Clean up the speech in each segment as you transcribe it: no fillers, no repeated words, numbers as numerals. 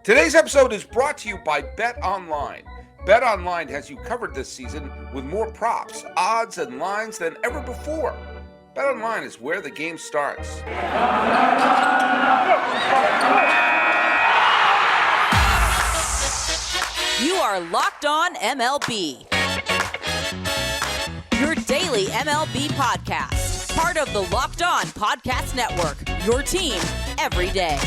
Today's episode is brought to you by BetOnline. BetOnline has you covered this season with more props, odds, and lines than ever before. BetOnline is where the game starts. You are Locked On MLB, your daily MLB podcast. Part of the Locked On Podcast Network, your team every day.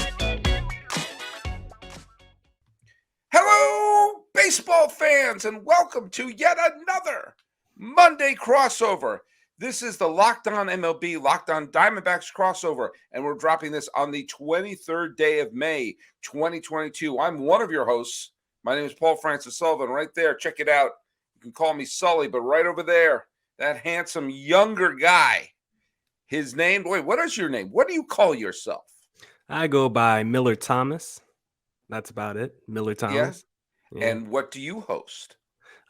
Hello, baseball fans, and welcome to yet another Monday crossover. This is the Locked On MLB, Locked On Diamondbacks crossover, and we're dropping this on the 23rd day of May, 2022. I'm one of your hosts. My name is Paul Francis Sullivan. Right there, check it out. You can call me Sully, but right over there, that handsome younger guy, his name, wait, what is your name? What do you call yourself? I go by Millard Thomas. That's about it. Millard Thomas. Yes. Yeah. And what do you host?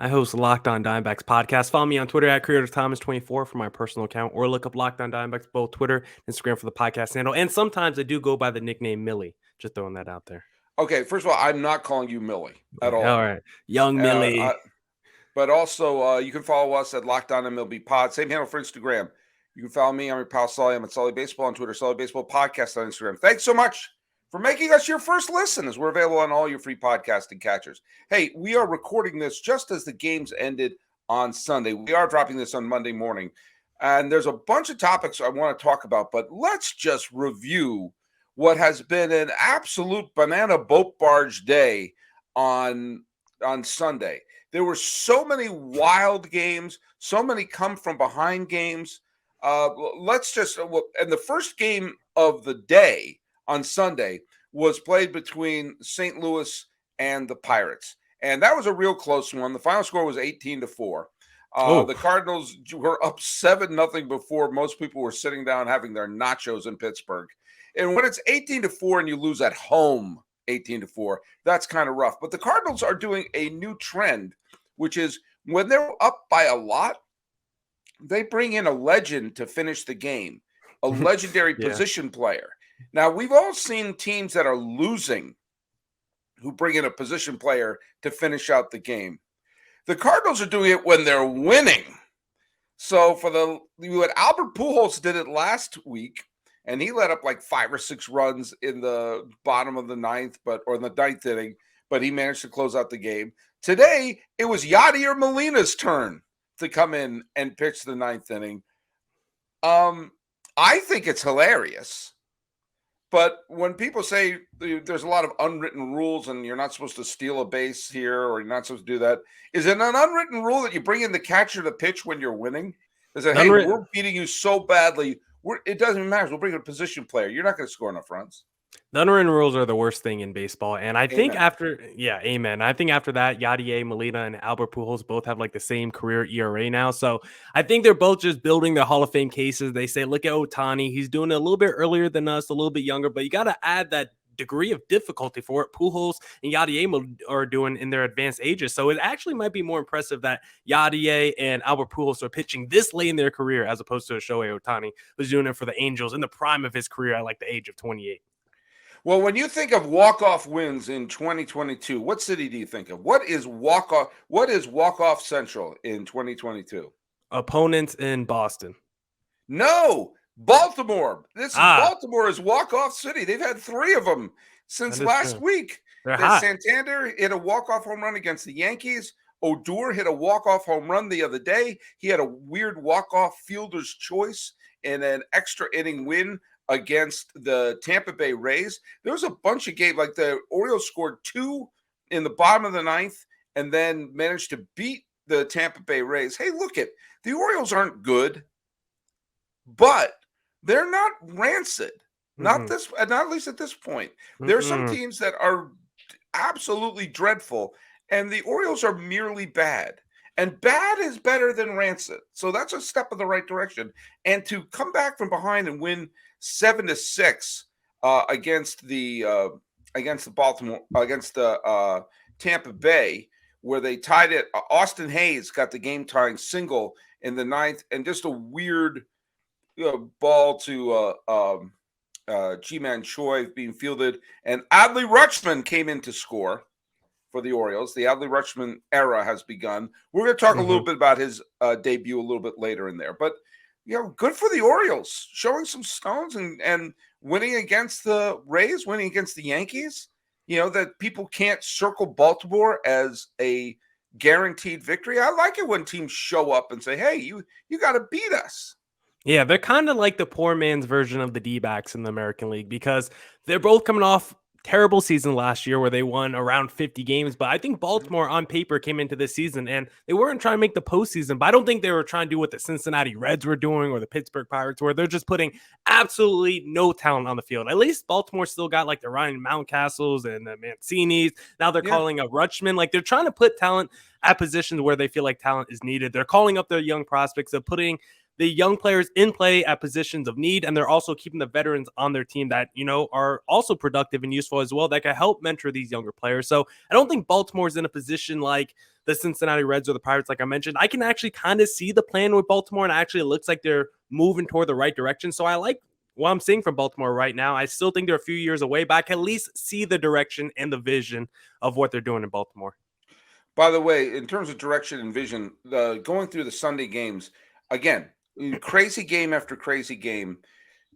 I host Locked On Diamondbacks podcast. Follow me on Twitter at CreatorThomas24 for my personal account, or look up Locked On Diamondbacks, both Twitter and Instagram for the podcast handle. And sometimes I do go by the nickname Millie. Just throwing that out there. Okay, first of all, I'm not calling you Millie at all. All right. Young Millie. But also, you can follow us at Locked On MLB Pod. Same handle for Instagram. You can follow me. I'm your pal Sully. I'm at Sully Baseball on Twitter, Sully Baseball Podcast on Instagram. Thanks so much for making us your first listen, as we're available on all your free podcasting catchers. Hey, we are recording this just as the games ended on Sunday. We are dropping this on Monday morning. And there's a bunch of topics I want to talk about, but let's just review what has been an absolute banana boat barge day on Sunday. There were so many wild games, so many come from behind games. And the first game of the day on Sunday was played between St. Louis and the Pirates. And that was a real close one. The final score was 18-4. The Cardinals were up 7-0 before most people were sitting down having their nachos in Pittsburgh. And when it's 18-4 and you lose at home 18-4, that's kind of rough. But the Cardinals are doing a new trend, which is when they're up by a lot, they bring in a legend to finish the game, a legendary position player. Now, we've all seen teams that are losing who bring in a position player to finish out the game. The Cardinals are doing it when they're winning. So Albert Pujols did it last week, and he let up like 5 or 6 runs in the bottom of the ninth, or in the ninth inning, but he managed to close out the game. Today, it was Yadier Molina's turn to come in and pitch the ninth inning. I think it's hilarious. But when people say there's a lot of unwritten rules and you're not supposed to steal a base here or you're not supposed to do that, is it an unwritten rule that you bring in the catcher to pitch when you're winning? Is it, hey, we're beating you so badly, it doesn't matter. We'll bring in a position player. You're not going to score enough runs. The unwritten rules are the worst thing in baseball. And I think amen. I think after that, Yadier Molina and Albert Pujols both have like the same career ERA now. So I think they're both just building their Hall of Fame cases. They say, look at Ohtani. He's doing it a little bit earlier than us, a little bit younger, but you got to add that degree of difficulty for it Pujols and Yadier are doing in their advanced ages. So it actually might be more impressive that Yadier and Albert Pujols are pitching this late in their career as opposed to Shohei Ohtani, who's doing it for the Angels in the prime of his career at like the age of 28. Well, when you think of walk-off wins in 2022, what city do you think of? What is walk-off central in 2022? Opponents in Boston. No, Baltimore. Baltimore is walk-off city. They've had 3 of them since last week. They're hot. Santander hit a walk-off home run against the Yankees. Odor hit a walk-off home run the other day. He had a weird walk-off fielder's choice in an extra inning win against the Tampa Bay Rays. There was a bunch of games, like the Orioles scored 2 in the bottom of the ninth and then managed to beat the Tampa Bay Rays. Hey, look it. The Orioles aren't good, but they're not rancid. Not at least at this point. There are some teams that are absolutely dreadful, and the Orioles are merely bad. And bad is better than rancid. So that's a step in the right direction. And to come back from behind and win 7-6 against the Tampa Bay, where they tied it. Austin Hayes got the game-tying single in the ninth, and just a weird ball to G-Man Choi being fielded, and Adley Rutschman came in to score for the Orioles. The Adley Rutschman era has begun. We're going to talk a little bit about his debut a little bit later in there. But, good for the Orioles, showing some stones and winning against the Rays, winning against the Yankees. That people can't circle Baltimore as a guaranteed victory. I like it when teams show up and say, hey, you got to beat us. Yeah, they're kind of like the poor man's version of the D-backs in the American League because they're both coming off terrible season last year where they won around 50 games. But I think Baltimore on paper came into this season and they weren't trying to make the postseason. But I don't think they were trying to do what the Cincinnati Reds were doing or the Pittsburgh Pirates were. They're just putting absolutely no talent on the field. At least Baltimore still got like the Ryan Mountcastles and the Mancinis. Now they're calling a Rutschman. Like they're trying to put talent at positions where they feel like talent is needed. They're calling up their young prospects. They're putting the young players in play at positions of need, and they're also keeping the veterans on their team that, are also productive and useful as well, that can help mentor these younger players. So I don't think Baltimore's in a position like the Cincinnati Reds or the Pirates, like I mentioned. I can actually kind of see the plan with Baltimore, and actually it looks like they're moving toward the right direction. So I like what I'm seeing from Baltimore right now. I still think they're a few years away, but I can at least see the direction and the vision of what they're doing in Baltimore. By the way, in terms of direction and vision, going through the Sunday games, again, crazy game after crazy game.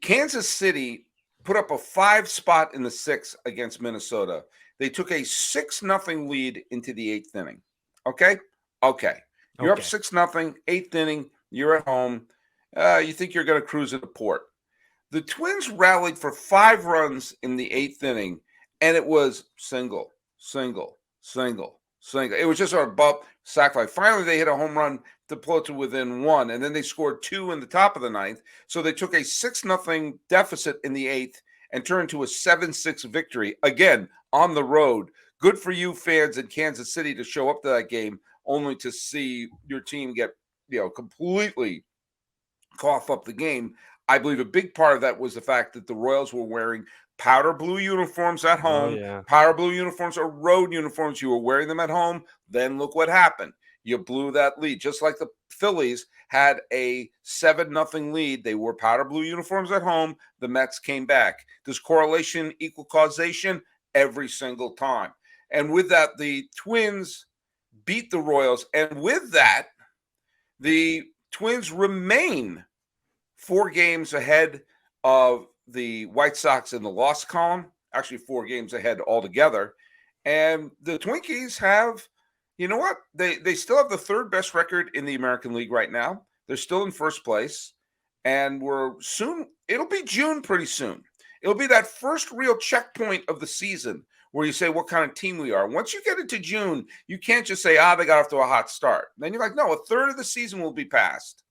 Kansas City put up a 5-spot in the 6th against Minnesota. They took a 6-0 lead into the 8th inning. Okay. You're up 6-0, 8th inning. You're at home. You think you're going to cruise into port. The Twins rallied for 5 runs in the 8th inning, and it was single. It was just a bump, sac fly. Finally, they hit a home run to pull it to within 1, and then they scored 2 in the top of the 9th. So they took a 6-0 deficit in the 8th and turned to a 7-6 victory, again, on the road. Good for you fans in Kansas City to show up to that game only to see your team get, completely cough up the game. I believe a big part of that was the fact that the Royals were wearing powder blue uniforms at home. Powder blue uniforms are road uniforms. You were wearing them at home. Then look what happened. You blew that lead. Just like the Phillies had a 7-0 lead. They wore powder blue uniforms at home. The Mets came back. Does correlation equal causation? Every single time. And with that, the Twins beat the Royals. And with that, the Twins remain 4 games ahead of the White Sox in the loss column, actually 4 games ahead altogether. And the Twinkies have, they still have the 3rd best record in the American League right now. They're still in 1st place. And it'll be June pretty soon. It'll be that first real checkpoint of the season where you say what kind of team we are. Once you get into June, you can't just say, they got off to a hot start. Then you're like, no, a third of the season will be passed.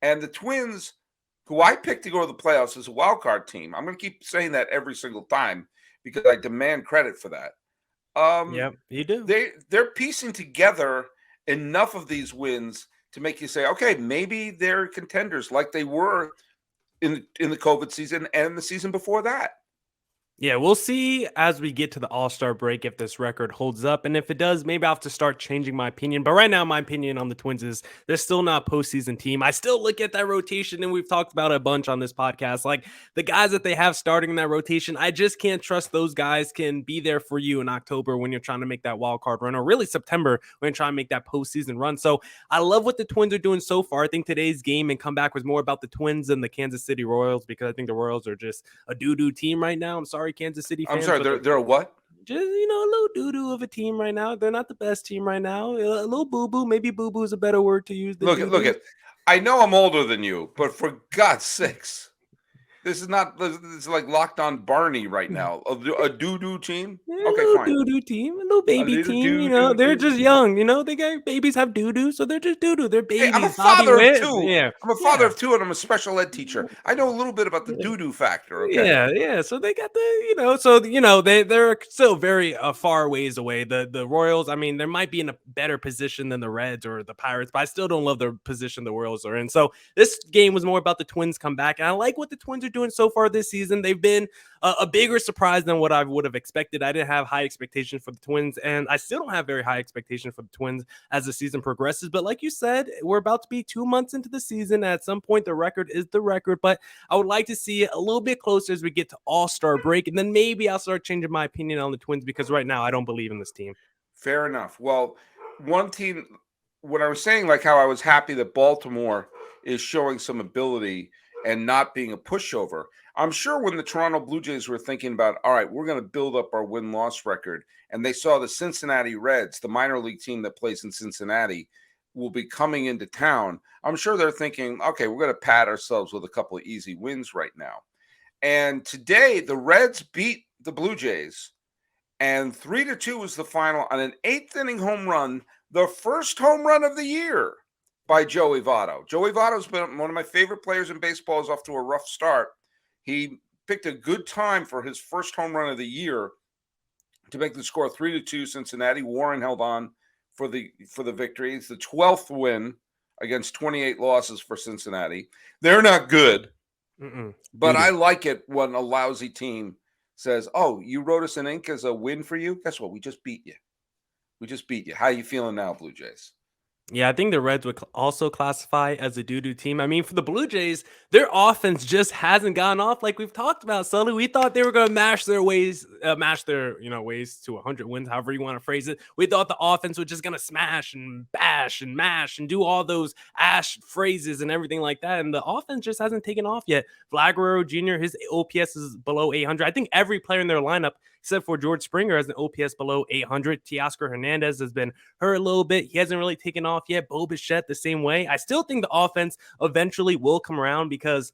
And the Twins, who I picked to go to the playoffs as a wild card team. I'm going to keep saying that every single time because I demand credit for that. Yeah, you do. They're piecing together enough of these wins to make you say, okay, maybe they're contenders like they were in the COVID season and the season before that. Yeah, we'll see as we get to the All-Star break if this record holds up. And if it does, maybe I'll have to start changing my opinion. But right now, my opinion on the Twins is they're still not a postseason team. I still look at that rotation, and we've talked about it a bunch on this podcast. Like, the guys that they have starting in that rotation, I just can't trust those guys can be there for you in October when you're trying to make that wild card run, or really September when you're trying to make that postseason run. So I love what the Twins are doing so far. I think today's game and comeback was more about the Twins than the Kansas City Royals because I think the Royals are just a doo-doo team right now. I'm sorry, Kansas City fans. I'm sorry, they're a what? Just, a little doo-doo of a team right now. They're not the best team right now. A little boo-boo. Maybe boo-boo is a better word to use. Look at. I know I'm older than you, but for God's sakes, this is like Locked On Barney right now. A doo-doo team? Yeah, okay, a fine. Doo-doo team, a little baby team. They're just young. They got babies have doo-doo, so they're just doo-doo. They're babies. Hey, I'm a father of 2. Yeah. I'm a father of 2, and I'm a special ed teacher. I know a little bit about the doo-doo factor. Okay. Yeah. So they got they're still very far ways away. The Royals, I mean, they might be in a better position than the Reds or the Pirates, but I still don't love the position the Royals are in. So this game was more about the Twins come back, and I like what the Twins are doing so far this season. They've been a bigger surprise than what I would have expected. I didn't have high expectations for the Twins, and I still don't have very high expectations for the Twins as the season progresses. But like you said, we're about to be 2 months into the season. At some point, the record is the record, but I would like to see it a little bit closer as we get to All-Star break, and then maybe I'll start changing my opinion on the Twins, because right now I don't believe in this team. Fair enough. Well, one team, when I was saying like how I was happy that Baltimore is showing some ability and not being a pushover, I'm sure when the Toronto Blue Jays were thinking about, all right, we're going to build up our win-loss record, and they saw the Cincinnati Reds, the minor league team that plays in Cincinnati, will be coming into town, I'm sure they're thinking, okay, we're going to pat ourselves with a couple of easy wins right now. And today, the Reds beat the Blue Jays, and 3-2 was the final on an 8th-inning home run, the first home run of the year by Joey Votto. Joey Votto's been one of my favorite players in baseball. Is off to a rough start. He picked a good time for his first home run of the year to make the score 3-2 Cincinnati. Warren held on for the victory. It's the 12th win against 28 losses for Cincinnati. They're not good, but I like it when a lousy team says, oh, you wrote us in ink as a win for you? Guess what? We just beat you. How are you feeling now, Blue Jays? Yeah, I think the Reds would also classify as a doo-doo team. I mean, for the Blue Jays, their offense just hasn't gone off like we've talked about, Sully. We thought they were going to mash their ways to 100 wins, however you want to phrase it. We thought the offense was just going to smash and bash and mash and do all those ash phrases and everything like that, and the offense just hasn't taken off yet. Vlad Guerrero Jr., his OPS is below 800. I think every player in their lineup, except for George Springer, has an OPS below 800. Teoscar Hernandez has been hurt a little bit. He hasn't really taken off yet. Bo Bichette the same way. I still think the offense eventually will come around, because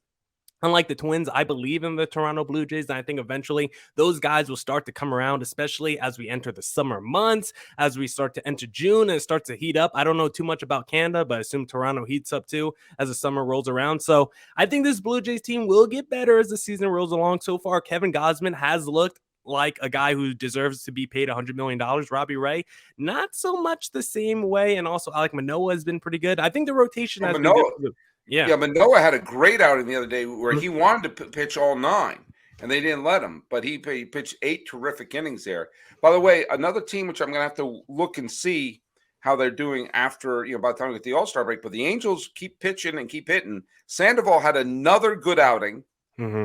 unlike the Twins, I believe in the Toronto Blue Jays, and I think eventually those guys will start to come around, especially as we enter the summer months, as we start to enter June and it starts to heat up. I don't know too much about Canada, but I assume Toronto heats up too as the summer rolls around. So I think this Blue Jays team will get better as the season rolls along. So far, Kevin Gausman has looked like a guy who deserves to be paid $100 million. Robbie Ray, not so much the same way. And also Alek Manoah has been pretty good. I think the rotation has been good. Yeah, Manoah had a great outing the other day where he wanted to pitch all 9, and they didn't let him. But he pitched 8 terrific innings there. By the way, another team which I'm going to have to look and see how they're doing after, by the time we get the All-Star break. But the Angels keep pitching and keep hitting. Sandoval had another good outing.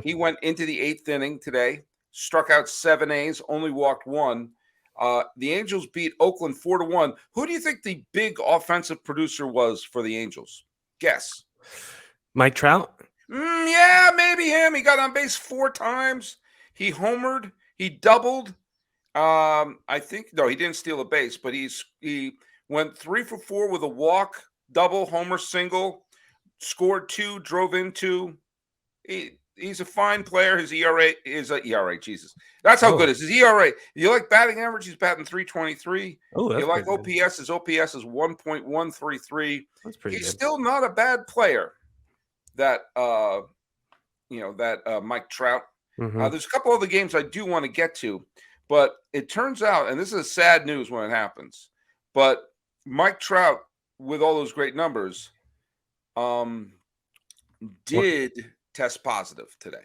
He went into the 8th inning today, struck out 7 A's, only walked 1. The Angels beat Oakland 4-1. Who do you think the big offensive producer was for the Angels? Guess. Mike Trout? Yeah, maybe him. He got on base 4 times. He homered. He doubled. I think, no, he didn't steal a base, but he went 3 for 4 with a walk, double, homer, single, scored 2, drove in 2. He's a fine player. His ERA is a ERA. Jesus, that's how good is his ERA. You like batting average? He's batting 323. Oh, you like OPS? His OPS is 1.133. That's pretty good. He's still not a bad player. That Mike Trout. There's a couple other games I do want to get to, but it turns out, and this is sad news when it happens, but Mike Trout, with all those great numbers, did test positive today.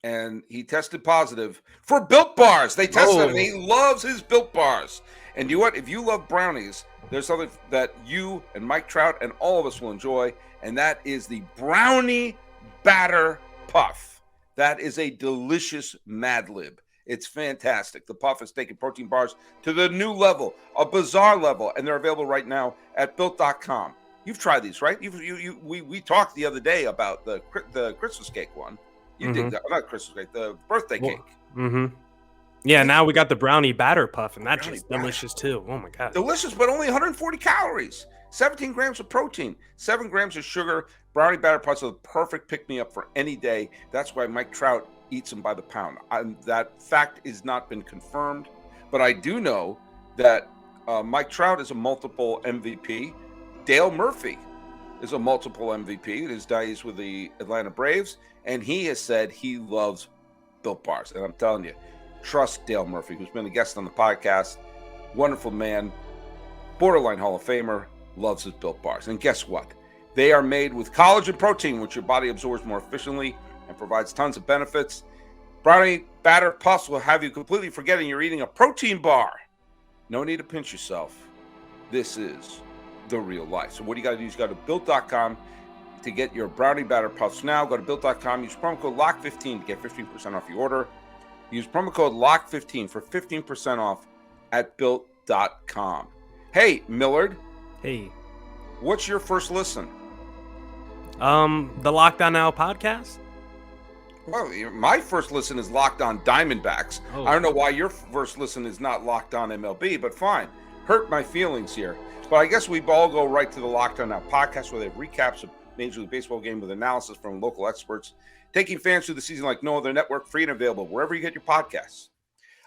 And he tested positive for Built Bars. They tested him. He loves his Built Bars. And you know what? If you love brownies, there's something that you and Mike Trout and all of us will enjoy, and that is the Brownie Batter Puff. That is a delicious Mad Lib. It's fantastic. The Puff is taking protein bars to the new level, a bizarre level, and they're available right now at Built.com. You've tried these, right? We talked the other day about the Christmas cake one. You did that, not Christmas cake, the birthday cake. Yeah, now we got the Brownie Batter Puff, and that's just delicious too. Oh my God. Delicious, but only 140 calories, 17 grams of protein, 7 grams of sugar. Brownie Batter Puffs are the perfect pick-me-up for any day. That's why Mike Trout eats them by the pound. That fact has not been confirmed, but I do know that Mike Trout is a multiple MVP. Dale Murphy is a multiple MVP. His days with the Atlanta Braves, and he has said he loves Built Bars. And I'm telling you, trust Dale Murphy, who's been a guest on the podcast. Wonderful man, borderline Hall of Famer, loves his Built Bars. And guess what? They are made with collagen protein, which your body absorbs more efficiently and provides tons of benefits. Brownie Batter Puffs will have you completely forgetting you're eating a protein bar. No need to pinch yourself. This is the real life. So what you got to do is go to Built.com to get your Brownie Batter Puffs now. Go to Built.com. Use promo code LOCK15 to get 15% off your order. Use promo code LOCK15 for 15% off at Built.com. Hey, Millard. Hey. What's your first listen? The Locked On Now podcast? Well, my first listen is Locked On Diamondbacks. Oh. I don't know why your first listen is not Locked On MLB, but fine. Hurt my feelings here. But I guess we all go right to the Locked On Now podcast, where they have recaps of Major League Baseball game with analysis from local experts, taking fans through the season like no other network, free and available wherever you get your podcasts.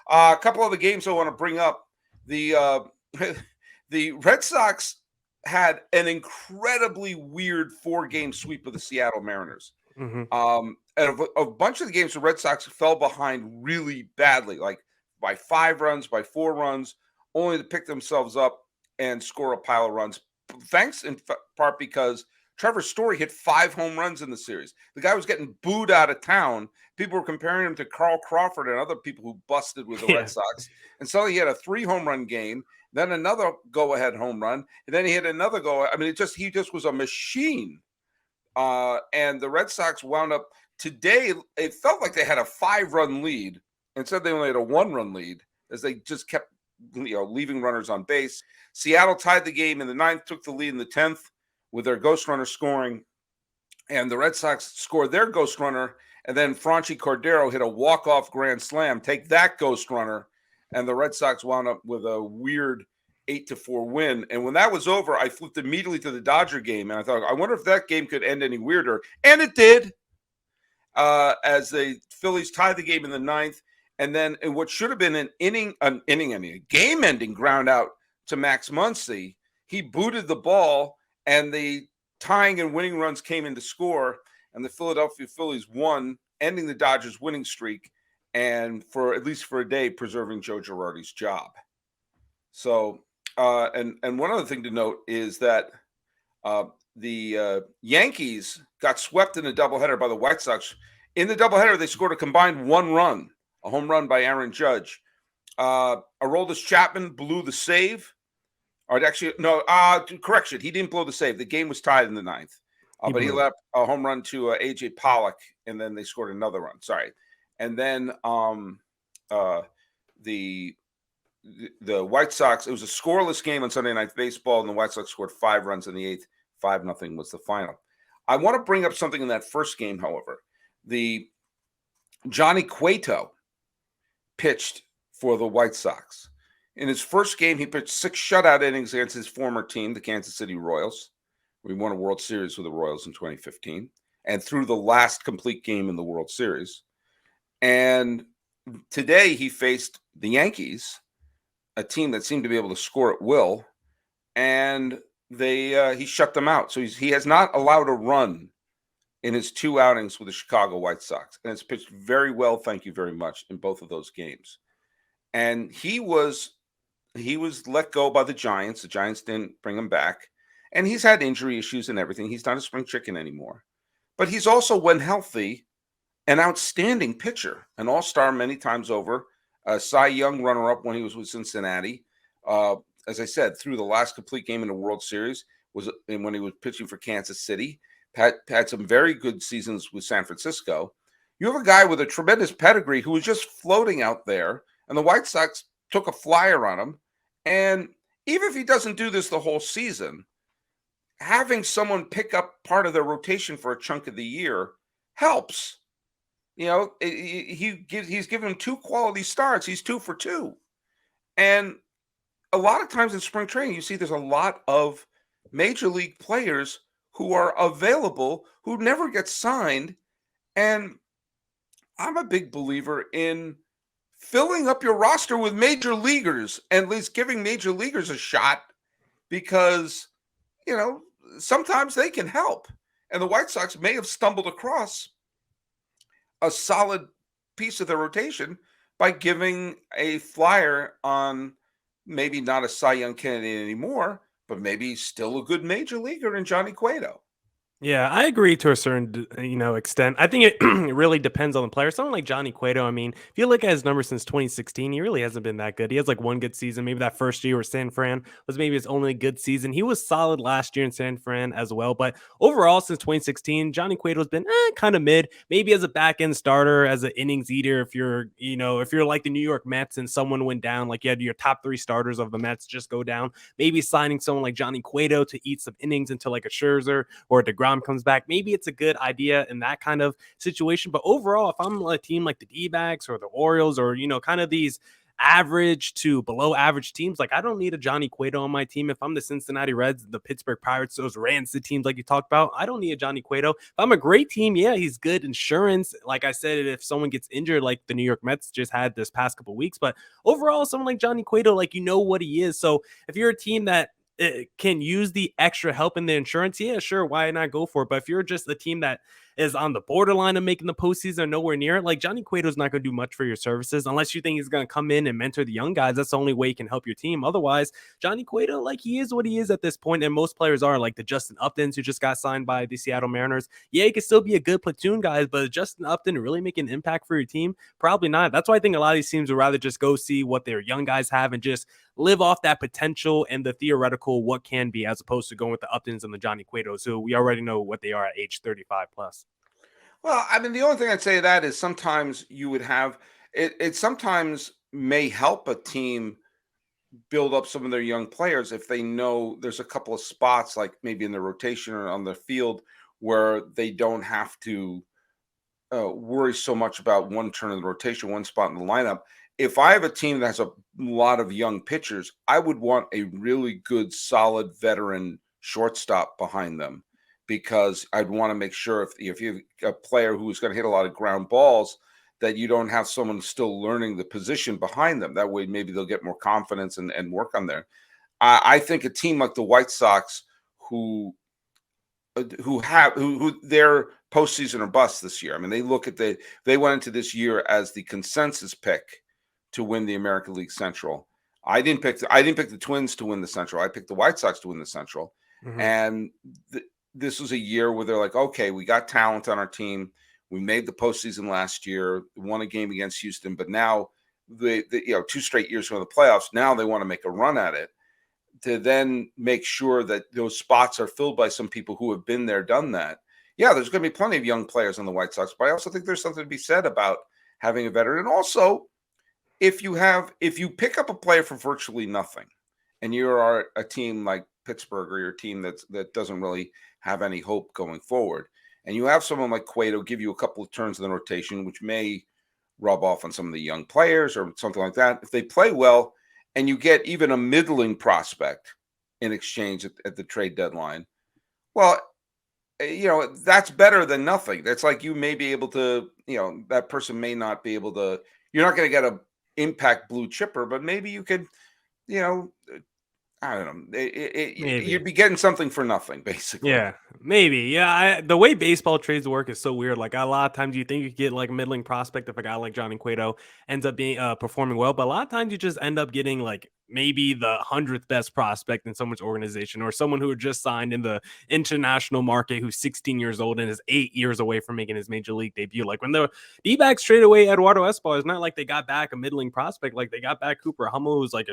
A couple of the games I want to bring up. The the Red Sox had an incredibly weird 4-game sweep of the Seattle Mariners. Mm-hmm. And a bunch of the games, the Red Sox fell behind really badly, like by 5 runs, by 4 runs, only to pick themselves up and score a pile of runs. Thanks in part because Trevor Story hit 5 home runs in the series. The guy was getting booed out of town. People were comparing him to Carl Crawford and other people who busted with the Red Sox. And so he had a 3 home run game, then another go-ahead home run, and then he hit another go. I mean, he just was a machine. And the Red Sox wound up today. It felt like they had a 5-run lead. Instead, they only had a 1-run lead as they just kept, leaving runners on base. Seattle tied the game in the 9th, took the lead in the 10th with their ghost runner scoring, and the Red Sox scored their ghost runner, and then Franchi Cordero hit a walk-off grand slam. Take that, ghost runner. And the Red Sox wound up with a weird 8-4 win. And when that was over, I flipped immediately to the Dodger game, and I thought, I wonder if that game could end any weirder. And it did, as the Phillies tied the game in the 9th. And then in what should have been a game-ending ground out to Max Muncy, he booted the ball, and the tying and winning runs came in to score, and the Philadelphia Phillies won, ending the Dodgers' winning streak, and for at least for a day, preserving Joe Girardi's job. So, and one other thing to note is that the Yankees got swept in a doubleheader by the White Sox. In the doubleheader, they scored a combined 1 run, a home run by Aaron Judge. Aroldis Chapman blew the save. Or actually, no, correction. He didn't blow the save. The game was tied in the 9th. But he left a home run to A.J. Pollock, and then they scored another run. Sorry. And then the White Sox, it was a scoreless game on Sunday Night Baseball, and the White Sox scored 5 runs in the 8th. 5-0 was the final. I want to bring up something in that first game, however. The Johnny Cueto pitched for the White Sox. In his first game, he pitched 6 shutout innings against his former team, the Kansas City Royals. We won a World Series with the Royals in 2015, and through the last complete game in the World Series. And today he faced the Yankees, a team that seemed to be able to score at will, and he shut them out. So he has not allowed a run in his 2 outings with the Chicago White Sox, and it's pitched very well, thank you very much, in both of those games. And he was let go by the Giants. The Giants didn't bring him back, and he's had injury issues and everything. He's not a spring chicken anymore, but he's also, when healthy, an outstanding pitcher, an all-star many times over, a Cy Young runner-up when he was with Cincinnati. As I said, through the last complete game in the World Series and when he was pitching for Kansas City. Had some very good seasons with San Francisco. You have a guy with a tremendous pedigree who was just floating out there, and the White Sox took a flyer on him. And even if he doesn't do this the whole season, having someone pick up part of their rotation for a chunk of the year helps. He's given him 2 quality starts. He's 2 for 2. And a lot of times in spring training, you see there's a lot of major league players who are available who never get signed. And I'm a big believer in filling up your roster with major leaguers, and at least giving major leaguers a shot, because, sometimes they can help. And the White Sox may have stumbled across a solid piece of their rotation by giving a flyer on maybe not a Cy Young candidate anymore, but maybe still a good major leaguer in Johnny Cueto. Yeah, I agree to a certain, extent. I think it really depends on the player. Someone like Johnny Cueto, I mean, if you look at his numbers since 2016, he really hasn't been that good. He has like one good season. Maybe that first year with San Fran was maybe his only good season. He was solid last year in San Fran as well. But overall, since 2016, Johnny Cueto's been kind of mid. Maybe as a back end starter, as an innings eater, if you're like the New York Mets and someone went down, like you had your top three starters of the Mets just go down, maybe signing someone like Johnny Cueto to eat some innings until like a Scherzer or DeGrom comes back. Maybe it's a good idea in that kind of situation. But overall, if I'm a team like the D-backs or the Orioles or, kind of these average to below average teams, like I don't need a Johnny Cueto on my team. If I'm the Cincinnati Reds, the Pittsburgh Pirates, those rancid teams like you talked about, I don't need a Johnny Cueto. If I'm a great team, yeah, he's good insurance. Like I said, if someone gets injured, like the New York Mets just had this past couple weeks, but overall, someone like Johnny Cueto, like what he is. So if you're a team that can use the extra help in the insurance, yeah, sure, why not go for it? But if you're just a team that is on the borderline of making the postseason or nowhere near it, like Johnny Cueto's not going to do much for your services unless you think he's going to come in and mentor the young guys. That's the only way he can help your team. Otherwise, Johnny Cueto, like he is what he is at this point, and most players are, like the Justin Uptons who just got signed by the Seattle Mariners. Yeah, he could still be a good platoon guy, but Justin Upton really make an impact for your team? Probably not. That's why I think a lot of these teams would rather just go see what their young guys have and just live off that potential and the theoretical what can be, as opposed to going with the Uptons and the Johnny Cuetos, who we already know what they are at age 35 plus. Well, I mean, the only thing I'd say to that is sometimes you would have it. It sometimes may help a team build up some of their young players if they know there's a couple of spots, like maybe in the rotation or on the field, where they don't have to worry so much about one turn in the rotation, one spot in the lineup. If I have a team that has a lot of young pitchers, I would want a really good, solid veteran shortstop behind them, because I'd want to make sure if you have a player who's going to hit a lot of ground balls, that you don't have someone still learning the position behind them. That way, maybe they'll get more confidence and work on there. I think a team like the White Sox, who who their postseason or bust this year. I mean, they went into this year as the consensus pick to win the American League Central. I didn't pick the Twins to win the Central. I picked the White Sox to win the Central. Mm-hmm. And this was a year where they're like, okay, we got talent on our team. We made the postseason last year, won a game against Houston, but now the 2 straight years from the playoffs. Now they want to make a run at it, to then make sure that those spots are filled by some people who have been there, done that. Yeah, there's going to be plenty of young players on the White Sox, but I also think there's something to be said about having a veteran. And also, if you pick up a player for virtually nothing, and you are a team like Pittsburgh, or your team that doesn't really have any hope going forward, and you have someone like Cueto give you a couple of turns in the rotation, which may rub off on some of the young players or something like that. If they play well, and you get even a middling prospect in exchange at the trade deadline, well, that's better than nothing. That's like you may be able to, that person may not be able to, you're not going to get a impact blue chipper, but maybe you could, I don't know. You'd be getting something for nothing, basically. Yeah, maybe. Yeah, the way baseball trades work is so weird. Like a lot of times, you think you get like a middling prospect if a guy like Johnny Cueto ends up being performing well, but a lot of times you just end up getting like maybe the 100th best prospect in someone's organization, or someone who just signed in the international market who's 16 years old and is 8 years away from making his major league debut. Like when the D-backs traded away Eduardo Escobar, it's not like they got back a middling prospect. Like they got back Cooper Hummel, who's like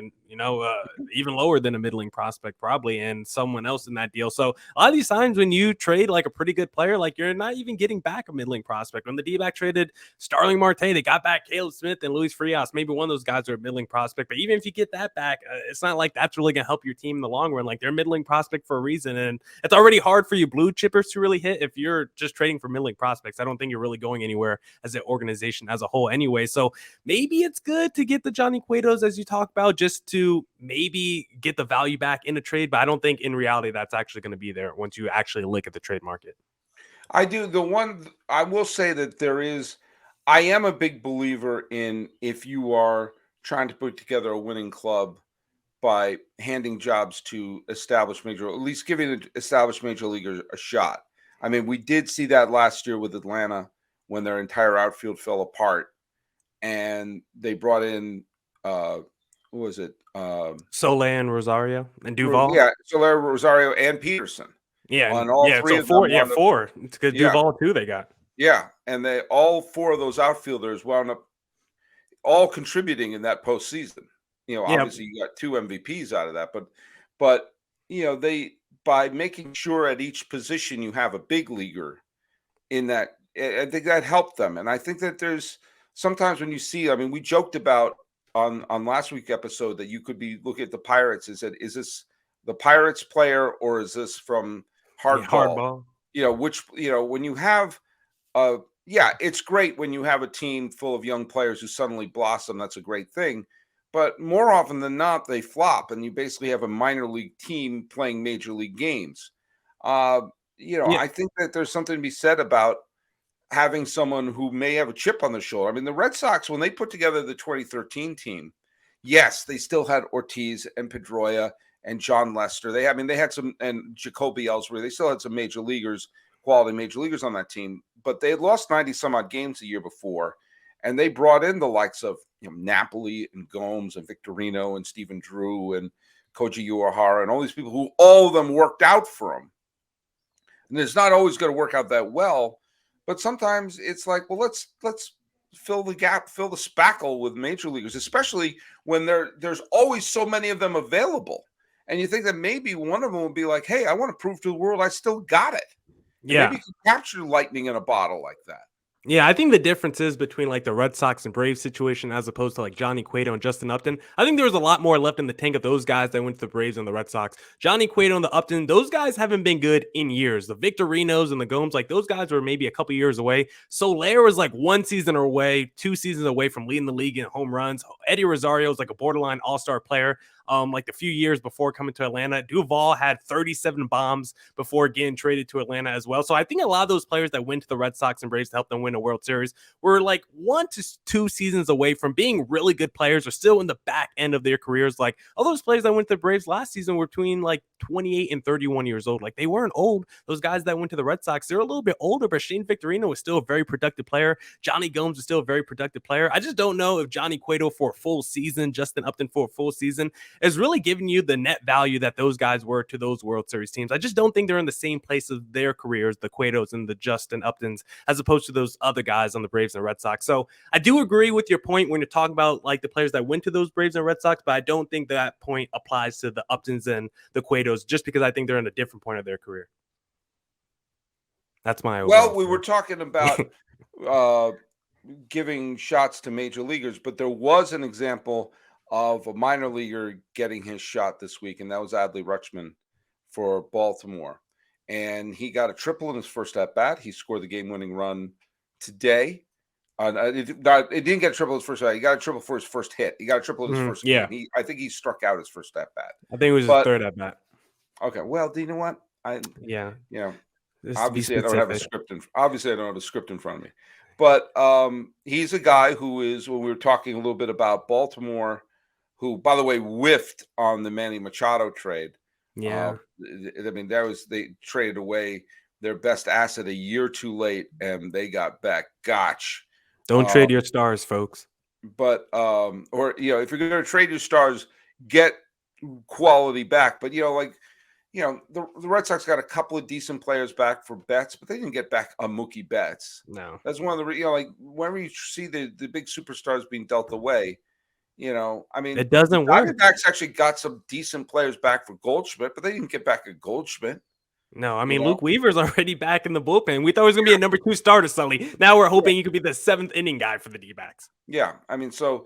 even lower than a middling prospect probably, and someone else in that deal. So a lot of these times when you trade like a pretty good player, like you're not even getting back a middling prospect. When the D-back traded Starling Marte, they got back Caleb Smith and Luis Frias. Maybe one of those guys are a middling prospect, but even if you get that back, it's not like that's really going to help your team in the long run. Like they're a middling prospect for a reason, and it's already hard for you blue chippers to really hit if you're just trading for middling prospects. I don't think you're really going anywhere as an organization as a whole anyway. So maybe it's good to get the Johnny Cuetos, as you talk about, just to maybe get the value back in a trade, but I don't think in reality that's actually going to be there once you actually look at the trade market. I do. I will say that I am a big believer in, if you are trying to put together a winning club by handing jobs to at least giving the established major leaguers a shot. I mean, we did see that last year with Atlanta when their entire outfield fell apart, and they brought in, who was it? Soler and Rosario and Duvall. Yeah, Soler, Rosario, and Peterson. Yeah, on and all yeah, three so of them. four. It's good Yeah, Duvall too. They got. yeah, and they all four of those outfielders wound up all contributing in that postseason. Yeah, Obviously you got 2 MVPs out of that, but they by making sure at each position you have a big leaguer in that, I think that helped them. And I think that there's sometimes when you see, I mean, we joked about on last week's episode that you could be looking at the Pirates and said, is this the Pirates player or is this from yeah, hardball? hardball. Which when you have yeah, it's great when you have a team full of young players who suddenly blossom. That's a great thing. But more often than not, they flop, and you basically have a minor league team playing major league games. Uh, Yeah, I think that there's something to be said about having someone who may have a chip on their shoulder. I mean, the Red Sox, when they put together the 2013 team, yes, they still had Ortiz and Pedroia and John Lester. They had some, and Jacoby Ellsbury. They still had some quality major leaguers on that team, but they had lost 90 some odd games the year before. And they brought in the likes of Napoli and Gomes and Victorino and Stephen Drew and Koji Uehara and all these people who all of them worked out for them. And it's not always going to work out that well, but sometimes it's like, well, let's fill the gap, fill the spackle with major leaguers, especially when there's always so many of them available. And you think that maybe one of them will be like, hey, I want to prove to the world I still got it. And yeah. maybe you can capture lightning in a bottle like that. Yeah, I think the difference is between like the Red Sox and Braves situation as opposed to like Johnny Cueto and Justin Upton. I think there was a lot more left in the tank of those guys that went to the Braves and the Red Sox. Johnny Cueto and the Upton, those guys haven't been good in years. The Victorinos and the Gomes, like those guys were maybe a couple years away. Soler was like 1 season away, 2 seasons away from leading the league in home runs. Eddie Rosario is like a borderline all-star player. Like a few years before coming to Atlanta. Duvall had 37 bombs before getting traded to Atlanta as well. So I think a lot of those players that went to the Red Sox and Braves to help them win a World Series were like 1 to 2 seasons away from being really good players or still in the back end of their careers. Like all those players that went to the Braves last season were between like 28 and 31 years old. Like they weren't old. Those guys that went to the Red Sox, they're a little bit older, but Shane Victorino was still a very productive player. Johnny Gomes was still a very productive player. I just don't know if Johnny Cueto for a full season, Justin Upton for a full season is really giving you the net value that those guys were to those World Series teams. I just don't think they're in the same place of their careers, the Cuetos and the Justin Uptons, as opposed to those other guys on the Braves and Red Sox. So I do agree with your point when you're talking about like the players that went to those Braves and Red Sox, but I don't think that point applies to the Uptons and the Cuetos just because I think they're in a different point of their career. That's my overall. Well, we were talking about giving shots to major leaguers, but there was an example of a minor leaguer getting his shot this week, and that was Adley Rutschman for Baltimore. And he got a triple in his first at-bat. He scored the game-winning run today. It didn't get a triple his first at-bat. He got a triple for his first hit. He got a triple in his first game. I think he struck out his first at-bat. I think it was his third at-bat. Okay, well, do you know what? Obviously I don't have a script in front of me. But he's a guy who is, when we were talking a little bit about Baltimore, who, by the way, whiffed on the Manny Machado trade. Yeah. I mean, they traded away their best asset a year too late, and they got back Gotch. Don't trade your stars, folks. But if you're going to trade your stars, get quality back. But the Red Sox got a couple of decent players back for Betts, but they didn't get back a Mookie Betts. No, that's one of the whenever you see the big superstars being dealt away, I mean, it doesn't work. Diamondbacks actually got some decent players back for Goldschmidt, but they didn't get back a Goldschmidt. No, I mean, Luke Weaver's already back in the bullpen. We thought he was going to be a number 2 starter suddenly. Now we're hoping he could be the 7th inning guy for the D-backs. Yeah, I mean, so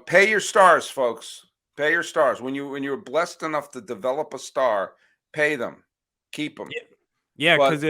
pay your stars, folks. Pay your stars. When you're blessed enough to develop a star, pay them, keep them. Yeah, because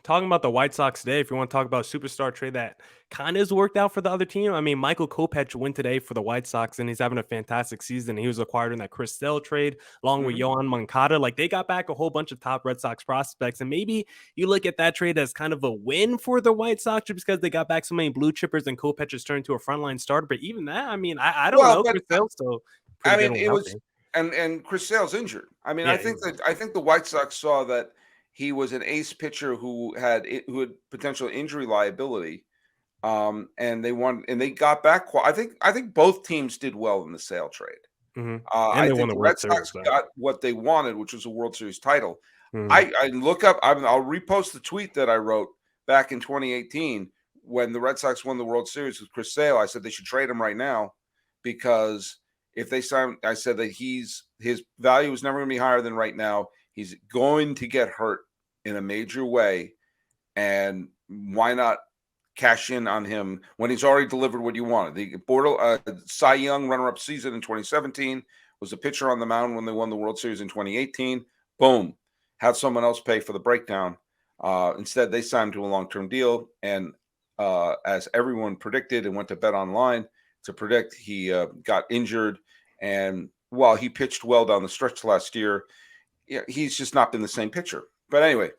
talking about the White Sox today, if you want to talk about a superstar trade that kind of has worked out for the other team, I mean, Michael Kopech went today for the White Sox, and he's having a fantastic season. He was acquired in that Chris Sale trade, along with Yohan Moncada. Like, they got back a whole bunch of top Red Sox prospects, and maybe you look at that trade as kind of a win for the White Sox just because they got back so many blue chippers and Kopech has turned into a frontline starter. But even that, I mean, I don't know. Chris Sale's still pretty good. It was and Chris Sale's injured. I mean, I think the White Sox saw that he was an ace pitcher who had potential injury liability, and they got back. I think both teams did well in the Sale trade. Mm-hmm. I think the Red Sox got what they wanted, which was a World Series title. Mhm. I look up. I'll repost the tweet that I wrote back in 2018 when the Red Sox won the World Series with Chris Sale. I said they should trade him right now because if they sign, I said that his value is never going to be higher than right now. He's going to get hurt in a major way, and why not cash in on him when he's already delivered what you wanted? The Cy Young runner-up season in 2017 was a pitcher on the mound when they won the World Series in 2018. Boom, have someone else pay for the breakdown. Instead, they signed to a long-term deal, and as everyone predicted and went to BetOnline to predict, he got injured, and while he pitched well down the stretch last year, he's just not been the same pitcher. But anyway,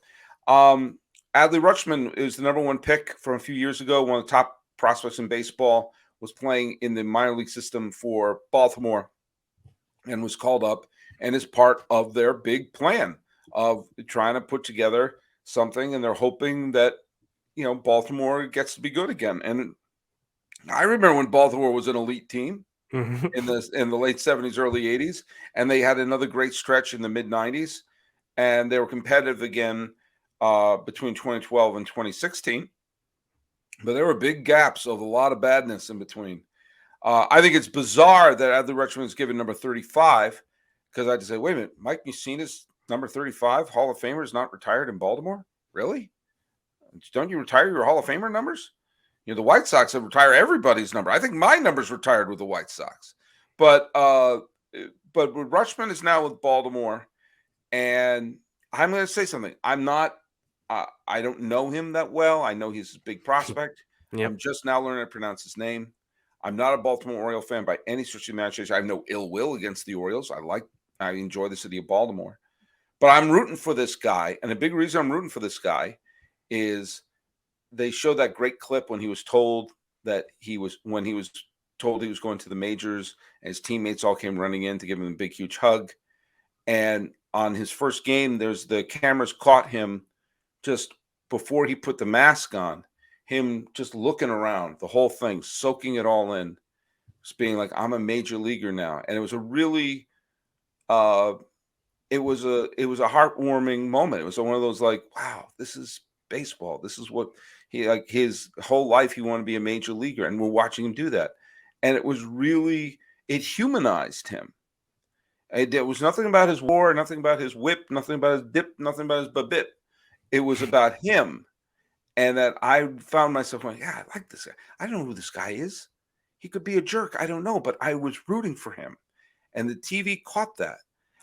Adley Rutschman is the number one pick from a few years ago. One of the top prospects in baseball, was playing in the minor league system for Baltimore and was called up and is part of their big plan of trying to put together something. And they're hoping that, Baltimore gets to be good again. And I remember when Baltimore was an elite team in the late 70s, early 80s, and they had another great stretch in the mid 90s, and they were competitive again between 2012 and 2016. But there were big gaps of a lot of badness in between. I think it's bizarre that Adley Rutschman is given number 35, because I had to say, wait a minute, Mike Mussina's number 35, Hall of Famer, is not retired in Baltimore? Really? Don't you retire your Hall of Famer numbers? The White Sox have retired everybody's number. I think my number's retired with the White Sox. But Rutschman is now with Baltimore, and I'm going to say something. I'm not I don't know him that well. I know he's a big prospect. Yep. I'm just now learning to pronounce his name. I'm not a Baltimore Oriole fan by any stretch of the imagination. I have no ill will against the Orioles. I enjoy the city of Baltimore. But I'm rooting for this guy. And a big reason I'm rooting for this guy is they showed that great clip when he was told that he was told he was going to the majors, and his teammates all came running in to give him a big, huge hug. And on his first game, the cameras caught him just before he put the mask on, him just looking around, the whole thing, soaking it all in, just being like, I'm a major leaguer now. And it was a really, it was a heartwarming moment. It was one of those like, wow, this is baseball. This is what his whole life, he wanted to be a major leaguer, and we're watching him do that. And it humanized him. There was nothing about his war, nothing about his whip, nothing about his dip, nothing about his babip. It was about him. And that I found myself going, yeah, I like this guy. I don't know who this guy is. He could be a jerk. I don't know, but I was rooting for him. And the TV caught that.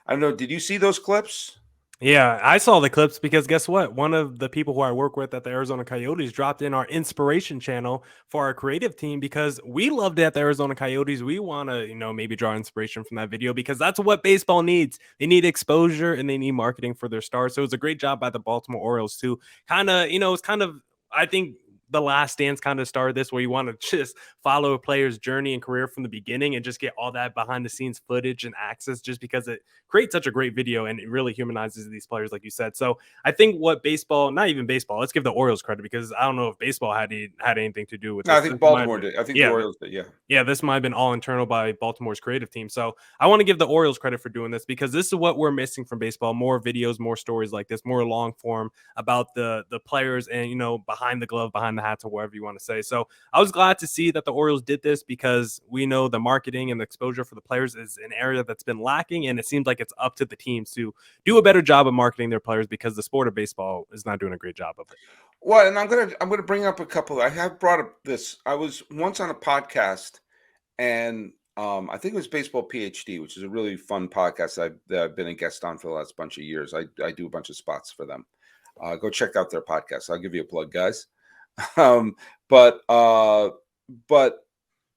I don't know. Did you see those clips? Yeah, I saw the clips because guess what? One of the people who I work with at the Arizona Coyotes dropped in our inspiration channel for our creative team because we loved it at the Arizona Coyotes. We want to, maybe draw inspiration from that video because that's what baseball needs. They need exposure and they need marketing for their stars. So it was a great job by the Baltimore Orioles to I think the Last Dance kind of started this, where you want to just follow a player's journey and career from the beginning and just get all that behind the scenes footage and access, just because it creates such a great video and it really humanizes these players, like you said. So I think what not even baseball, let's give the Orioles credit, because I don't know if baseball had anything to do with No, this. I think Baltimore did. I think the Orioles did. Yeah. Yeah, this might have been all internal by Baltimore's creative team. So I want to give the Orioles credit for doing this, because this is what we're missing from baseball: more videos, more stories like this, more long form about the players and, behind the glove, behind the hats, or whatever you want to say. So I was glad to see that the Orioles did this, because we know the marketing and the exposure for the players is an area that's been lacking, and it seems like it's up to the teams to do a better job of marketing their players, because the sport of baseball is not doing a great job of it. Well, and I'm gonna bring up a couple. I have brought up this. I was once on a podcast, and I think it was Baseball PhD, which is a really fun podcast that I've been a guest on for the last bunch of years. I do a bunch of spots for them. Go check out their podcast. I'll give you a plug, guys. But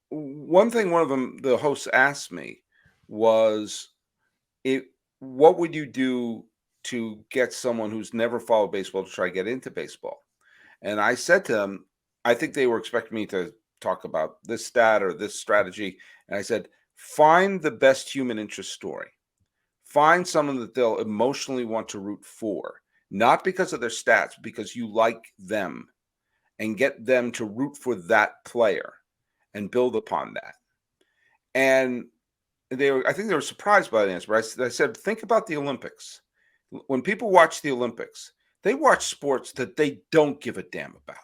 one thing one of them, the hosts, asked me was, what would you do to get someone who's never followed baseball to try to get into baseball? And I said to them, I think they were expecting me to talk about this stat or this strategy. And I said, find the best human interest story. Find someone that they'll emotionally want to root for, not because of their stats, because you like them, and get them to root for that player and build upon that. And I think they were surprised by the answer. But I said, think about the Olympics. When people watch the Olympics, they watch sports that they don't give a damn about.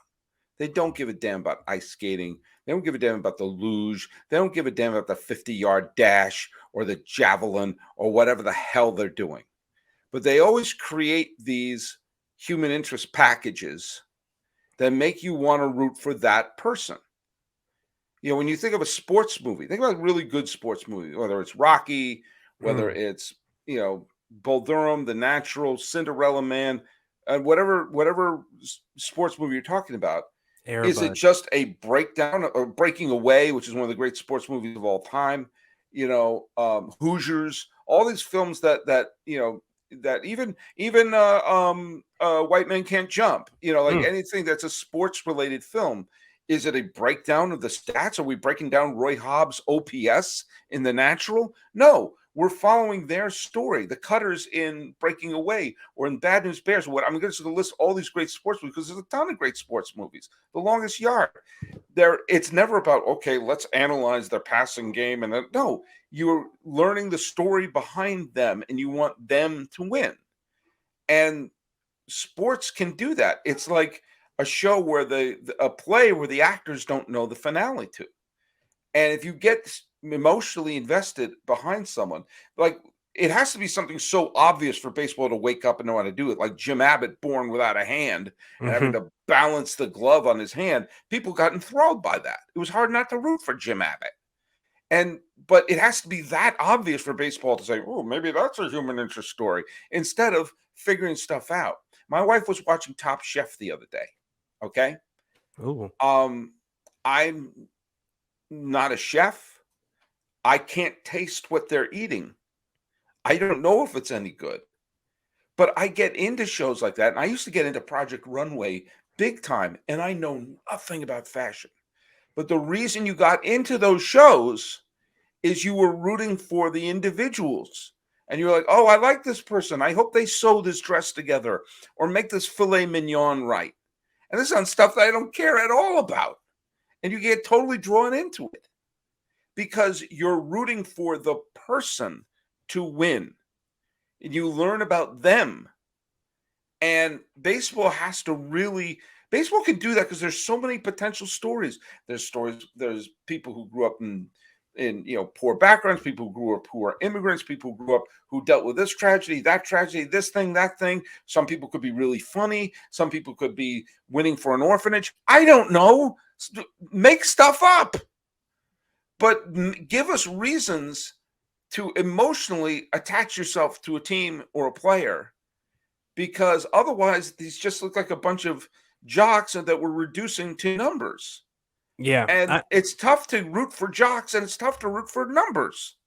They don't give a damn about ice skating. They don't give a damn about the luge. They don't give a damn about the 50-yard dash or the javelin or whatever the hell they're doing. But they always create these human interest packages that make you want to root for that person. When you think of a sports movie, think about a really good sports movie, whether it's Rocky, whether it's, Bull Durham, The Natural, Cinderella Man, whatever sports movie you're talking about. Is it just a breakdown or Breaking Away, which is one of the great sports movies of all time? Hoosiers, all these films that even White Men Can't Jump, anything that's a sports related film. Is it a breakdown of the stats? Are we breaking down Roy Hobbs' OPS in The Natural? No, we're following their story. The Cutters in Breaking Away or in Bad News Bears. I'm going to list all these great sports movies because there's a ton of great sports movies. The Longest Yard. It's never about, okay, let's analyze their passing game. No, you're learning the story behind them and you want them to win. And sports can do that. It's like a show where a play where the actors don't know the finale to. And if you get emotionally invested behind someone, like it has to be something so obvious for baseball to wake up and know how to do it. Like Jim Abbott born without a hand and having to balance the glove on his hand. People got enthralled by that. It was hard not to root for Jim Abbott. But it has to be that obvious for baseball to say, oh, maybe that's a human interest story, instead of figuring stuff out. My wife was watching Top Chef the other day. Okay. Ooh. I'm not a chef. I can't taste what they're eating. I don't know if it's any good. But I get into shows like that. And I used to get into Project Runway big time. And I know nothing about fashion. But the reason you got into those shows is you were rooting for the individuals. And you're like, oh, I like this person. I hope they sew this dress together or make this filet mignon right. And this is on stuff that I don't care at all about. And you get totally drawn into it because you're rooting for the person to win. And you learn about them. And baseball can do that because there's so many potential stories. There's people who grew up in poor backgrounds, people who grew up who are immigrants, people who grew up who dealt with this tragedy, this thing, that thing. Some people could be really funny. Some people could be winning for an orphanage. I don't know. Make stuff up. But give us reasons to emotionally attach yourself to a team or a player, because otherwise these just look like a bunch of jocks that we're reducing to numbers. Yeah. And it's tough to root for jocks and it's tough to root for numbers.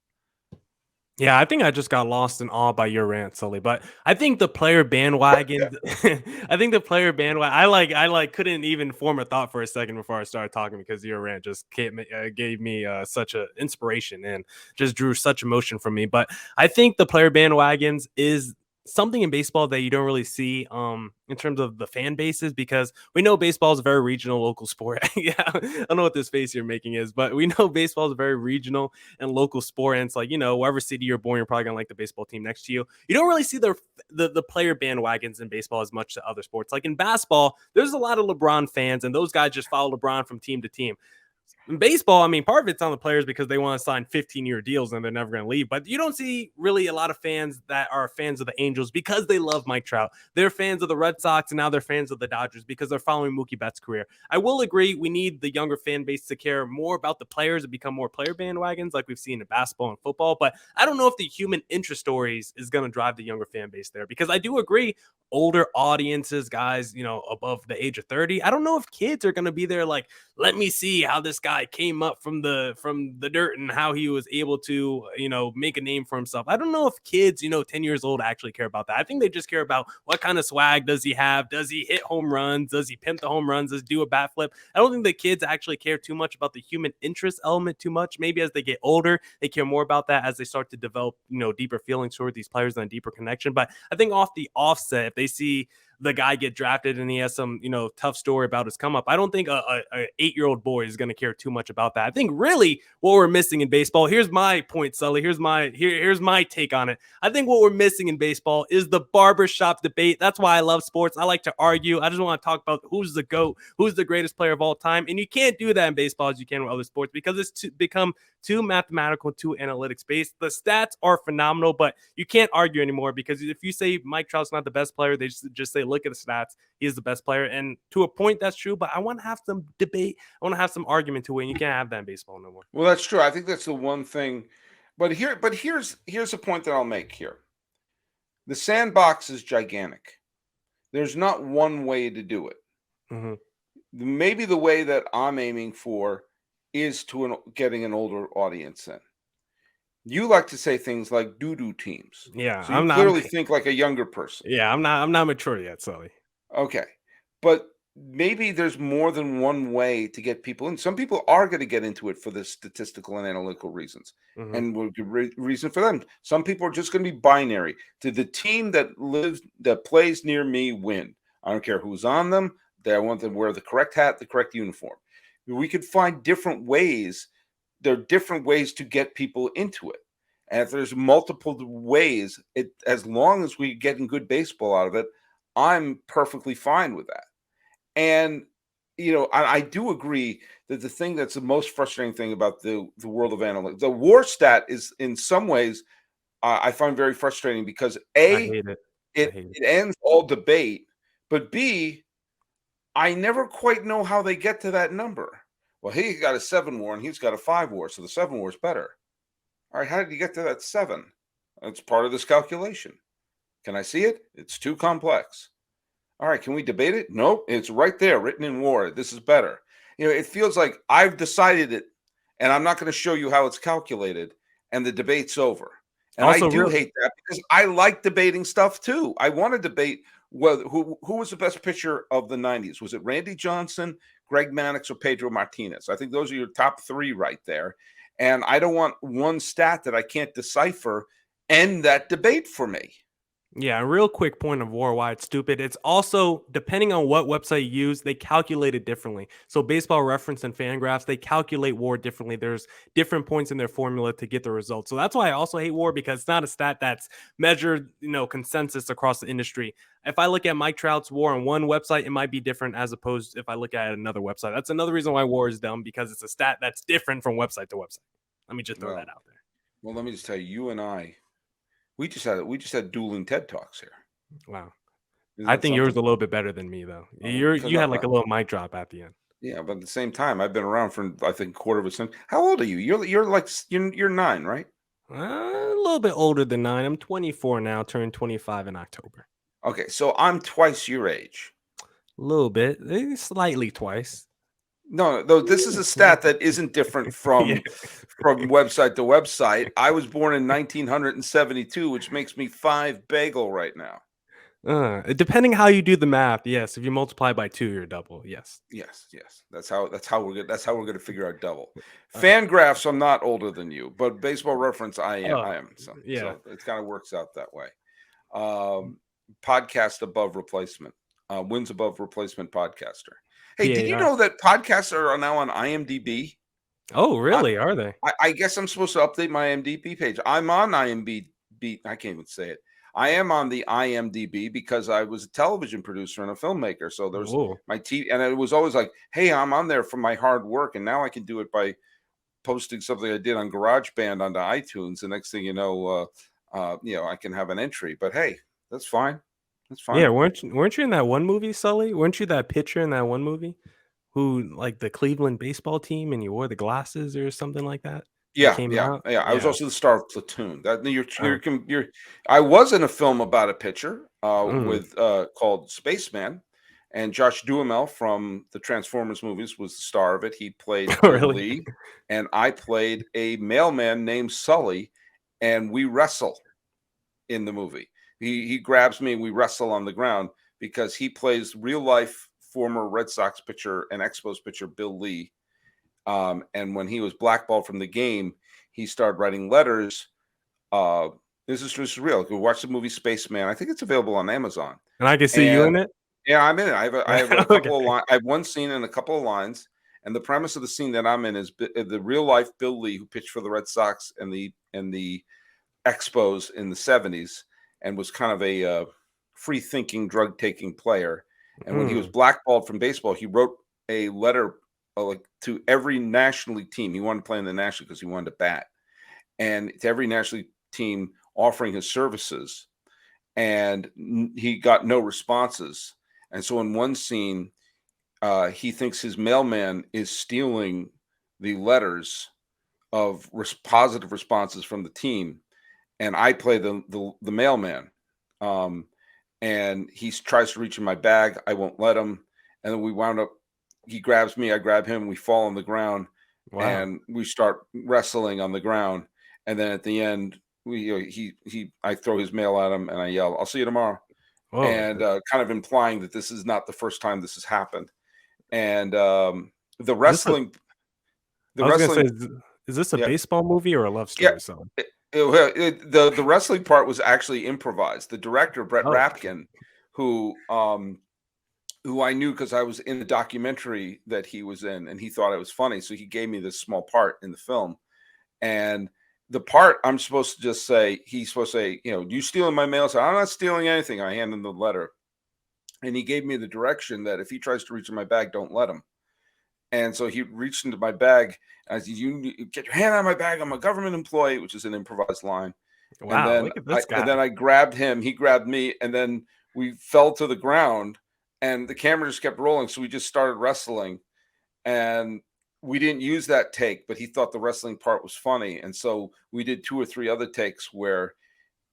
Yeah, I think I just got lost in awe by your rant, Sully. But I think the player bandwagon, I couldn't even form a thought for a second before I started talking because your rant just gave me such an inspiration and just drew such emotion from me. But I think the player bandwagons is something in baseball that you don't really see in terms of the fan bases, because we know baseball is a very regional local sport. Yeah, I don't know what this face you're making is, but we know baseball is a very regional and local sport. And it's like, wherever city you're born, you're probably gonna like the baseball team next to you. You don't really see the player bandwagons in baseball as much to other sports. Like in basketball, there's a lot of LeBron fans, and those guys just follow LeBron from team to team. In baseball, I mean, part of it's on the players because they want to sign 15-year deals and they're never going to leave. But you don't see really a lot of fans that are fans of the Angels because they love Mike Trout. They're fans of the Red Sox, and now they're fans of the Dodgers because they're following Mookie Betts' career. I will agree we need the younger fan base to care more about the players and become more player bandwagons like we've seen in basketball and football. But I don't know if the human interest stories is going to drive the younger fan base there, because I do agree older audiences, guys, above the age of 30. I don't know if kids are going to be there like, let me see how this guy came up from the dirt and how he was able to, make a name for himself. I don't know if kids, 10 years old actually care about that. I think they just care about what kind of swag does he have? Does he hit home runs? Does he pimp the home runs? Does he do a bat flip? I don't think the kids actually care too much about the human interest element too much. Maybe as they get older, they care more about that as they start to develop, deeper feelings toward these players and a deeper connection. But I think off the offset, if they see the guy get drafted and he has some, tough story about his come up. I don't think a 8-year-old boy is going to care too much about that. I think really what we're missing in baseball, here's my point, Sully. Here's my take on it. I think what we're missing in baseball is the barbershop debate. That's why I love sports. I like to argue. I just want to talk about who's the GOAT, who's the greatest player of all time. And you can't do that in baseball as you can with other sports because it's become too mathematical, too analytics based. The stats are phenomenal, but you can't argue anymore because if you say Mike Trout's not the best player, they just say, look at the stats. He is the best player. And to a point, that's true, but I want to have some debate. I want to have some argument to it. And you can't have that in baseball no more. Well, that's true. I think that's the one thing. But here's a point that I'll make here. The sandbox is gigantic. There's not one way to do it. Mm-hmm. Maybe the way that I'm aiming for is getting an older audience in. You like to say things like doo-doo teams. Yeah, so you clearly think like a younger person. Yeah, I'm not mature yet, Sully. Okay, but maybe there's more than one way to get people in. Some people are going to get into it for the statistical and analytical reasons, and will give reason for them. Some people are just going to be binary. To the team that plays near me win. I don't care who's on them. I want them to wear the correct hat, the correct uniform. We could find different ways. There are different ways to get people into it. And if there's multiple ways, as long as we're getting good baseball out of it, I'm perfectly fine with that. And, I do agree that the thing that's the most frustrating thing about the world of analytics, the WAR stat is in some ways, I find very frustrating because it ends all debate, but B, I never quite know how they get to that number. Well, he got a 7 WAR and he's got a 5 WAR, so the 7 WAR is better. All right, how did you get to that 7? It's part of this calculation. Can I see it? It's too complex. All right, can we debate it? Nope, it's right there, written in WAR. This is better. It feels like I've decided it, and I'm not going to show you how it's calculated, and the debate's over. And also, I do hate that because I like debating stuff too. I want to debate who was the best pitcher of the 90s. Was it Randy Johnson, Greg Maddux, or Pedro Martinez? I think those are your top 3 right there. And I don't want one stat that I can't decipher end that debate for me. Yeah, a real quick point of WAR, why it's stupid. It's also, depending on what website you use, they calculate it differently. So Baseball Reference and Fangraphs, they calculate WAR differently. There's different points in their formula to get the results. So that's why I also hate WAR, because it's not a stat that's measured, consensus across the industry. If I look at Mike Trout's WAR on one website, it might be different as opposed to if I look at another website. That's another reason why WAR is dumb, because it's a stat that's different from website to website. Let me just throw that out there. Well, let me just tell you, you and I, we just had dueling TED Talks here. Wow. I think yours a little bit better than me, though. You had like a little mic drop at the end. Yeah, but at the same time, I've been around for, I think, quarter of a century. How old are you? You're 9, right? A little bit older than 9. I'm 24 now, turned 25 in October. Okay, so I'm twice your age. A little bit, slightly twice. No, this is a stat that isn't different from website to website. I was born in 1972, which makes me 5 bagel right now. Depending how you do the math, yes. If you multiply by 2, you're double. Yes. Yes. That's how we're good. That's how we're going to figure out double. Fangraphs, I'm not older than you, but Baseball Reference, I am. So it kind of works out that way. Podcast above replacement, wins above replacement podcaster. Hey, did you know that podcasts are now on IMDb? Oh, really? Are they? I guess I'm supposed to update my IMDb page. I'm on IMDb. I can't even say it. I am on the IMDb because I was a television producer and a filmmaker. So there's my TV, and it was always like, hey, I'm on there for my hard work. And now I can do it by posting something I did on GarageBand onto iTunes. The next thing you know, I can have an entry. But hey, that's fine. That's fine. Yeah, weren't you in that one movie, Sully? Weren't you that pitcher in that one movie who, like, the Cleveland baseball team, and you wore the glasses or something like that? Yeah. I was also the star of Platoon. I was in a film about a pitcher called Spaceman, and Josh Duhamel from the Transformers movies was the star of it. He played Lee, and I played a mailman named Sully, and we wrestle in the movie. He grabs me and we wrestle on the ground because he plays real life former Red Sox pitcher and Expos pitcher Bill Lee. And when he was blackballed from the game, he started writing letters This is real. Go watch the movie Spaceman. I think it's available on Amazon. And I can see you in it? Yeah, I'm in it. I have a Okay. couple of lines. I have one scene and a couple of lines. And the premise of the scene that I'm in is the real life Bill Lee, who pitched for the Red Sox and the Expos in the 70s, and was kind of a free thinking, drug taking player. And when he was blackballed from baseball, he wrote a letter to every National League team. He wanted to play in the National because he wanted to bat, and to every National League team offering his services, and he got no responses. And so in one scene, he thinks his mailman is stealing the letters of positive responses from the team, and I play the mailman. And he tries to reach in my bag. I won't let him. And then we wound up, he grabs me, I grab him, we fall on the ground. Wow. And we start wrestling on the ground. And then at the end, I throw his mail at him and I yell, "I'll see you tomorrow." Whoa. And kind of implying that this is not the first time this has happened. And the wrestling, is this a baseball movie or a love story? Yeah, the wrestling part was actually improvised. The director, Brett Rapkin, who I knew because I was in the documentary that he was in, and he thought it was funny, so he gave me this small part in the film. And the part I'm supposed to just say, he's supposed to say, "You stealing my mail?" So I'm not stealing anything. I hand him the letter, and he gave me the direction that if he tries to reach in my bag, don't let him. And so he reached into my bag. I said, "You get your hand out of my bag. I'm a government employee," which is an improvised line. Wow, and then look at this guy. And then I grabbed him. He grabbed me, and then we fell to the ground. And the camera just kept rolling, so we just started wrestling. And we didn't use that take, but he thought the wrestling part was funny, and so we did 2 or 3 other takes where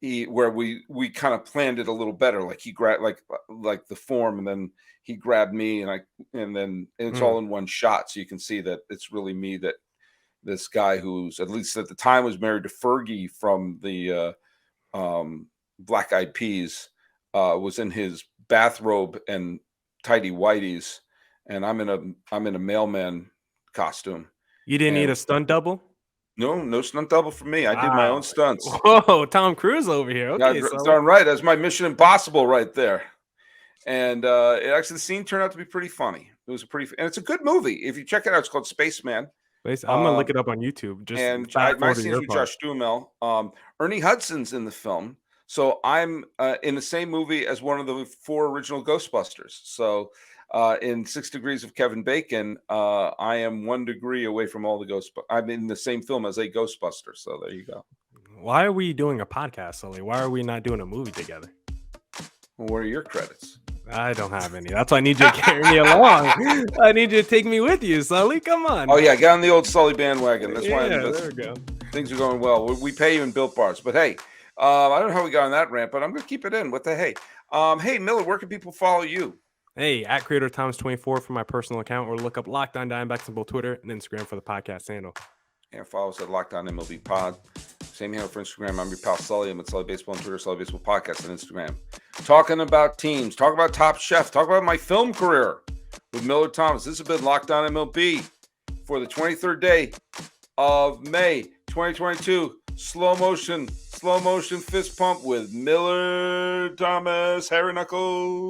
we kind of planned it a little better. Like he grabbed like the form, and then he grabbed me, and then it's all in one shot, so you can see that it's really me. That this guy who's at least at the time was married to Fergie from the Black Eyed Peas was in his bathrobe and tighty whities, and I'm in a mailman costume. You didn't need a stunt double? No stunt double for me. I did my own stunts. Whoa, Tom Cruise over here. Okay, darn right. That's my Mission Impossible right there. And the scene turned out to be pretty funny. It was and it's a good movie. If you check it out, it's called Spaceman. I'm gonna look it up on YouTube. My scenes with Josh Duhamel. Ernie Hudson's in the film, so I'm in the same movie as one of the 4 original Ghostbusters. So in 6 Degrees of Kevin Bacon, I am 1 degree away from all the Ghostbusters. I'm in the same film as a Ghostbuster. So there you go. Why are we doing a podcast, Sully? Why are we not doing a movie together? Well, what are your credits? I don't have any. That's why I need you to carry me along. I need you to take me with you, Sully. Come on. Oh, yeah. Get on the old Sully bandwagon. That's why there we go. Things are going well. We pay you in Built Bars. But, hey, I don't know how we got on that rant, but I'm going to keep it in. What the hey? Hey, Millard, where can people follow you? Hey, at Creator Thomas 24 for my personal account, or look up Locked On Diamondbacks on both Twitter and Instagram for the podcast handle. And follow us at Locked On MLB Pod. Same handle for Instagram. I'm your pal Sully. I'm at Sully Baseball on Twitter, Sully Baseball Podcast on Instagram. Talking about teams, talk about Top Chef, talk about my film career with Millard Thomas. This has been Locked On MLB for the 23rd day of May 2022. Slow motion fist pump with Millard Thomas, Harry Knuckles.